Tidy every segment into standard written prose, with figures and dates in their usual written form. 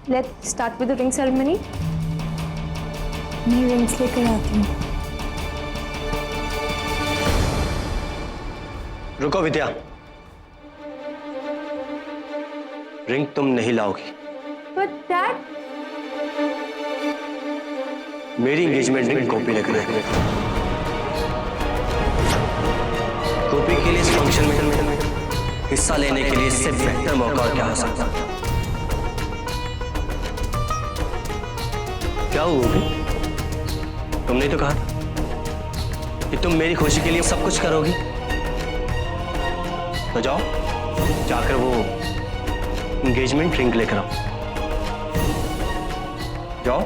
Let's start with the ring ceremony. मैं rings लेकर आती हूँ। रुको विद्या, रिंग तुम नहीं लाओगी। बट डैड, मेरी एंगेजमेंट रिंग गोपी लेकर आएगी। गोपी के लिए इस फंक्शन में हिस्सा लेने के लिए इससे बेहतर मौका क्या हो सकता? क्या हुआ गोपी? तुमने तो कहा था कि तुम मेरी खुशी के लिए सब कुछ करोगी। तो जाओ, जाकर वो एंगेजमेंट रिंग लेकर आओ। जाओ।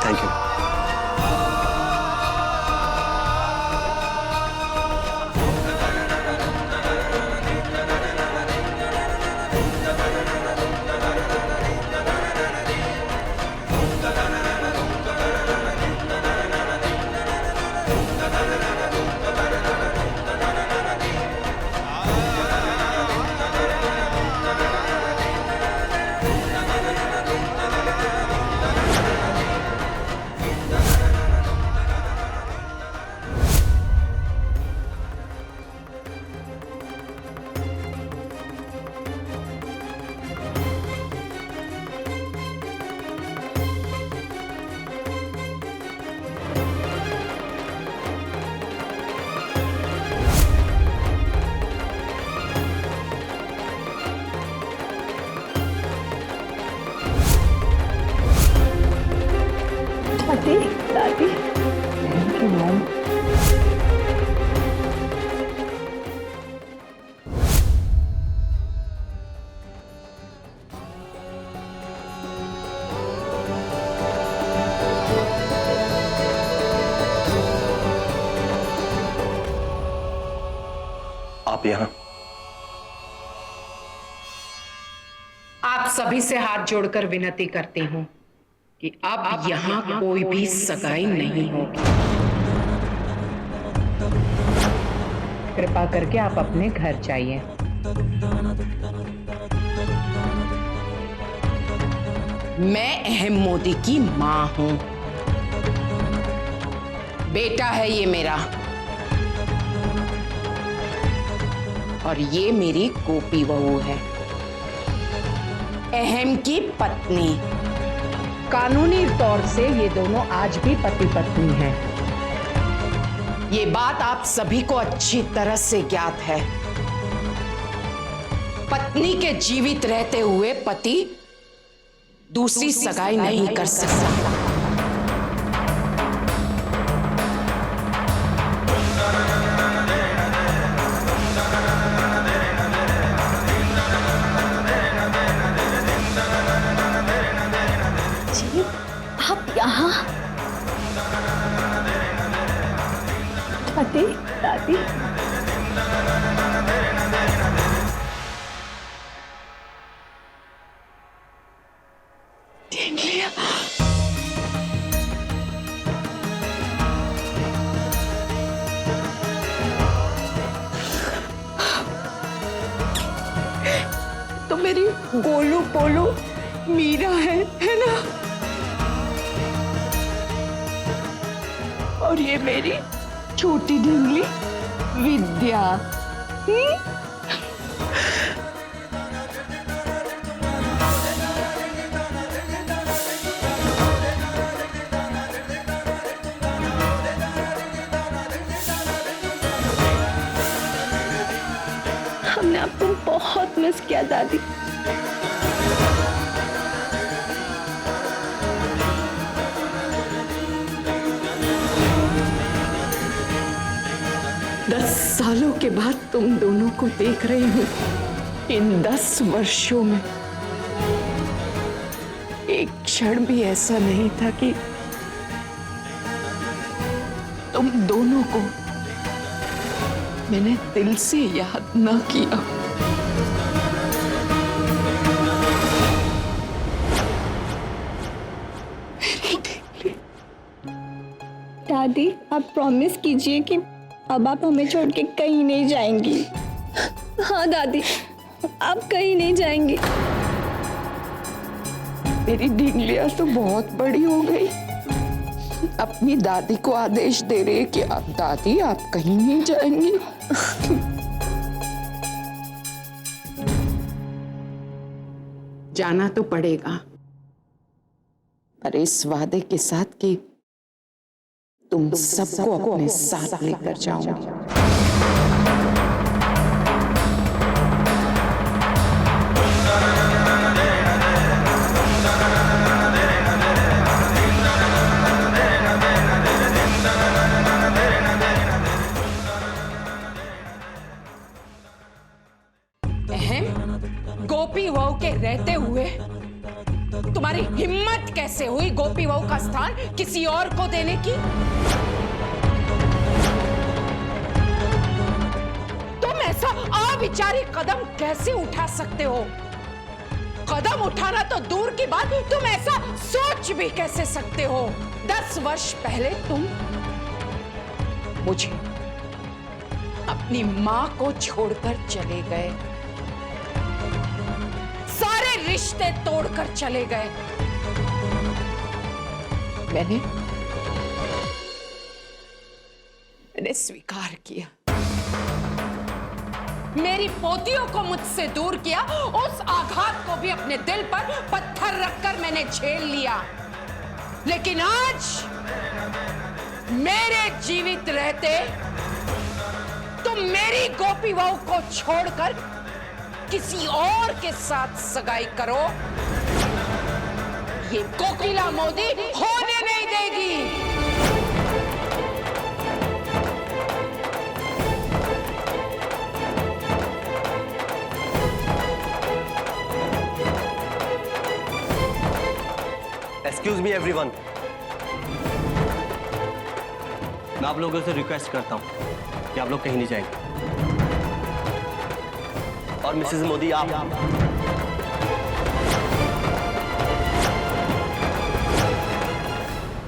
Thank you. दादी, दादी। Thank you mom. आप यहाँ? आप सभी से हाथ जोड़कर विनती करती हूँ कि अब यहाँ कोई भी सगाई नहीं होगी। कृपा करके आप अपने घर जाइए। मैं अहम मोदी की माँ हूँ। बेटा है ये मेरा, और ये मेरी गोपी बहू है, अहम की पत्नी। कानूनी तौर से ये दोनों आज भी पति पत्नी हैं। ये बात आप सभी को अच्छी तरह से ज्ञात है। पत्नी के जीवित रहते हुए पति दूसरी सगाई नहीं कर सकता। आप यहाँ? दादी, दादी। देख लिया। तो मेरी गोलू पोलू मीरा है ना? और ये मेरी छोटी ढींगली विद्या। हमने आपको बहुत मिस किया दादी। 10 सालों के बाद तुम दोनों को देख रही हूं। इन 10 वर्षों में एक क्षण भी ऐसा नहीं था कि तुम दोनों को मैंने दिल से याद न किया। दादी, आप प्रॉमिस कीजिए कि अब आप हमें छोड़ के कहीं नहीं जाएंगी। हाँ दादी, आप कहीं नहीं जाएंगी। मेरी ढींगलिया तो बहुत बड़ी हो गई। अपनी दादी को आदेश दे रहे कि आप दादी आप कहीं नहीं जाएंगी। जाना तो पड़ेगा, पर इस वादे के साथ कि तुम सबको अपने साथ लेकर जाऊंगी। गोपी वहू के रहते हुए तुम्हारी हिम्मत कैसे हुई गोपी वहू का स्थान किसी और को देने की? तुम ऐसा अविचारी कदम कैसे उठा सकते हो? कदम उठाना तो दूर की बात, तुम ऐसा सोच भी कैसे सकते हो? 10 वर्ष पहले तुम मुझे अपनी मां को छोड़कर चले गए, सारे रिश्ते तोड़कर चले गए। मैंने स्वीकार किया, मेरी पोतियों को मुझसे दूर किया, उस आघात को भी अपने दिल पर पत्थर रखकर मैंने झेल लिया। लेकिन आज मेरे जीवित रहते तुम मेरी गोपी वहू को छोड़कर किसी और के साथ सगाई करो, ये कोकिला मोदी होने नहीं देगी। एक्सक्यूज मी एवरीवन, मैं आप लोगों से रिक्वेस्ट करता हूं कि आप लोग कहीं नहीं जाएंगे। और मिसेस मोदी,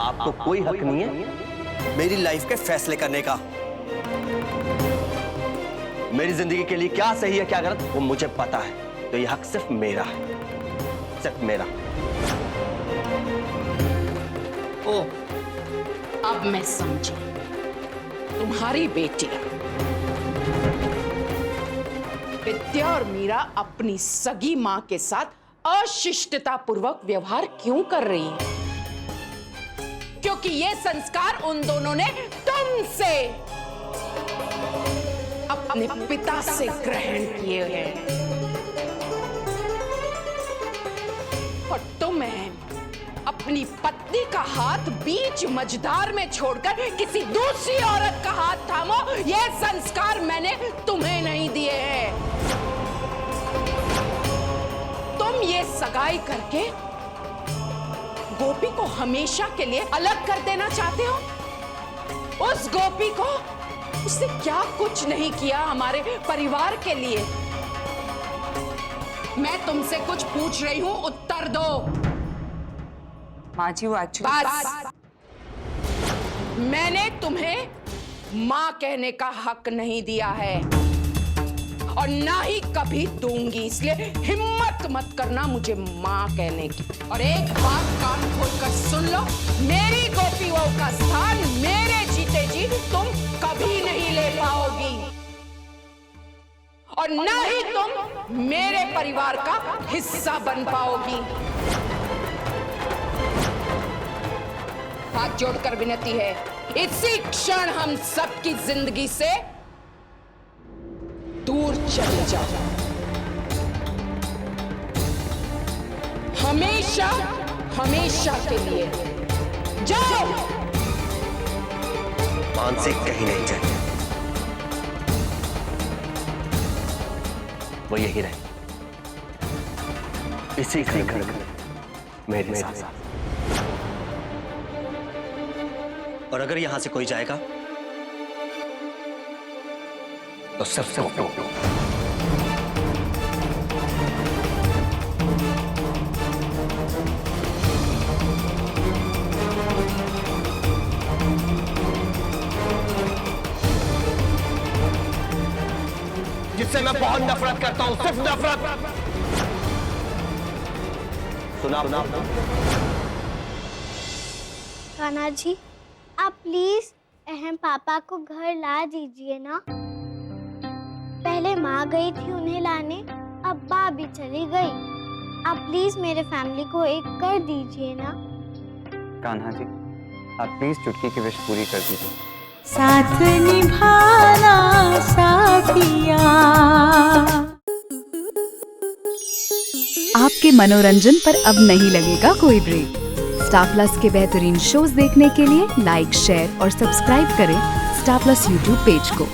आपको कोई हक नहीं है मेरी लाइफ के फैसले करने का। मेरी जिंदगी के लिए क्या सही है क्या गलत वो मुझे पता है, तो यह हक सिर्फ मेरा है, सिर्फ मेरा। ओ, अब मैं समझी, तुम्हारी बेटी विद्या और मीरा अपनी सगी मां के साथ अशिष्टता पूर्वक व्यवहार क्यों कर रही है? क्योंकि ये संस्कार उन दोनों ने तुमसे, अपने पिता से ग्रहण किए हैं। और तुम्हें अपनी पत्नी का हाथ बीच मझधार में छोड़कर किसी दूसरी औरत का हाथ थामो, ये संस्कार मैंने तुम्हें नहीं दिए हैं। तुम ये सगाई करके गोपी को हमेशा के लिए अलग कर देना चाहते हो। उस गोपी को, उसने क्या कुछ नहीं किया हमारे परिवार के लिए। मैं तुमसे कुछ पूछ रही हूं, उत्तर दो। माँ जी वो एक्चुअली बस, मैंने तुम्हें मां कहने का हक नहीं दिया है और ना ही कभी दूंगी, इसलिए हिम्मत मत करना मुझे मां कहने की। और एक बात कान खोलकर सुन लो, मेरी गोपी वहू का स्थान मेरे जीते जी तुम कभी नहीं ले पाओगी और ना ही तुम मेरे परिवार का हिस्सा बन पाओगी। हाथ जोड़कर विनती है, इसी क्षण हम सबकी जिंदगी से दूर चले जाओ, हमेशा हमेशा के लिए जाओ। मानसिक कहीं नहीं जाए। वो यही रहे, इसी घर में मेरे साथ। और अगर यहां से कोई जाएगा तो सिर्फ टोटो। जिससे मैं बहुत नफरत करता हूं, सिर्फ नफरत। सुना कान्हा जी, आप प्लीज अहम पापा को घर ला दीजिए ना। पहले माँ गई थी उन्हें लाने, अब बा भी चली गई। आप प्लीज मेरे फैमिली को एक कर दीजिए ना। कान्हा जी, आप प्लीज चुटकी की विश पूरी कर दीजिए। साथ निभाना साथिया। आपके मनोरंजन पर अब नहीं लगेगा कोई ब्रेक। स्टार प्लस के बेहतरीन शोज देखने के लिए लाइक, शेयर और सब्सक्राइब करें स्टार प्लस यूट्यूब पेज को।